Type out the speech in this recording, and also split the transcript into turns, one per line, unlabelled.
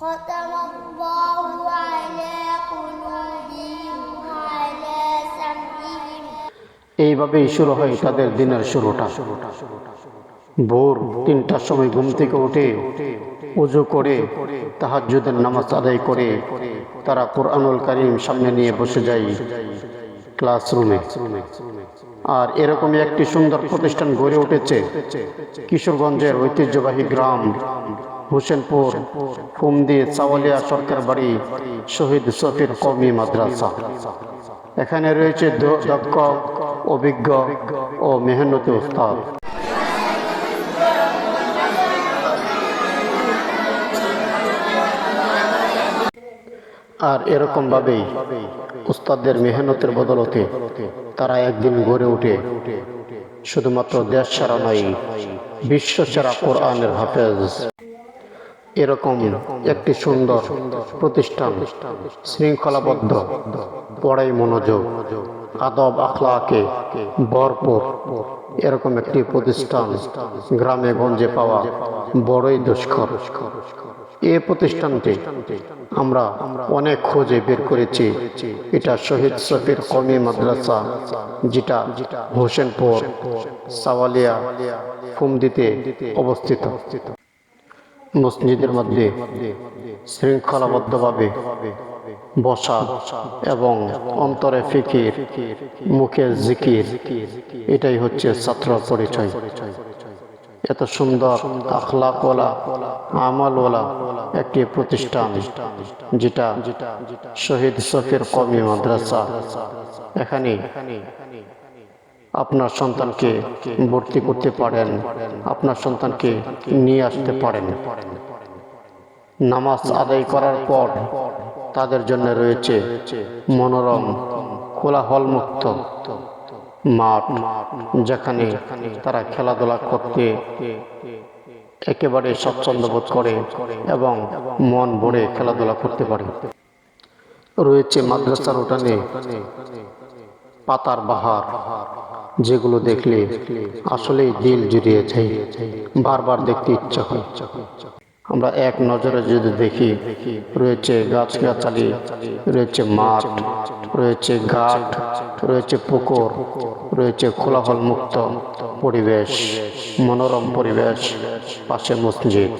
ختم الله على قلوبهم وعلى سمعهم।
এইভাবেই শুরু হয় তাদের দিনের শুরুটা। ভোর ৩টার সময় ঘুম থেকে উঠে ওযু করে তাহাজ্জুদের নামাজ আদায় করে তারা কোরআনুল কারীম সামনে নিয়ে বসে যায় ক্লাসরুমে। আর এরকমই একটি সুন্দর প্রতিষ্ঠান গড়ে উঠেছে কিশোরগঞ্জের ঐতিহ্যবাহী গ্রাম হোসেনপুর ফুমদি চাওয়ালিয়া সরকার বাড়ি শহীদ শফির কওমি মাদ্রাসা। এখানে রয়েছে দক্ষ, অভিজ্ঞ ও মেহনতি উস্তাদ। আর এরকম ভাবেই উস্তাদদের মেহনতের বদলতে তারা একদিন গড়ে ওঠে শুধুমাত্র দেশ সেরা নয়, বিশ্ব সেরা কোরআনের হাফেজ। এরকম একটি সুন্দর প্রতিষ্ঠান, শৃঙ্খলাবদ্ধ, পড়াই মনোযোগ, আদব আখলাকে ভরপুর এরকম একটি প্রতিষ্ঠান গ্রামে গঞ্জে পাওয়া বড়ই দুষ্কর। এই প্রতিষ্ঠানটি আমরা অনেক খোঁজে বের করেছি। এটা শহীদ শফির কওমি মাদ্রাসা, যেটা হোসেনপুর চাওয়ালিয়া ফুমদিতে অবস্থিত। মসজিদের মধ্যে শৃঙ্খলাবদ্ধভাবে বসা এবং অন্তরে ফিকির, মুখে জিকির, এটাই হচ্ছে ছাত্র পরিচয়। এত সুন্দর আখলাকওয়ালা, আমলওয়ালা একটি প্রতিষ্ঠান যেটা শহীদ শফির কওমি মাদ্রাসা। এখানে আপনার সন্তানকে ভর্তি করতে পারেন, আপনার সন্তানকে নিয়ে আসতে পারেন। নামাজ আদায় করার পর তাদের জন্য রয়েছে মনোরম কোলাহল মুক্ত মাঠ, যেখানে তারা খেলাধুলা করতে একেবারে স্বচ্ছন্দ বোধ করে এবং মন ভরে খেলাধুলা করতে পারে। রয়েছে মাদ্রাসার উঠানে পাতার বাহার, যেগুলো দেখলে আসলেই দিল জুড়িয়ে যায়, বারবার দেখতে ইচ্ছা হয়। আমরা এক নজরে যদি দেখি, রয়েছে গাছগাছালি, রয়েছে মাঠ, রয়েছে ঘাট, রয়েছে পুকুর, রয়েছে কোলাহল মুক্ত পরিবেশ, মনোরম পরিবেশ, পাশে মসজিদ।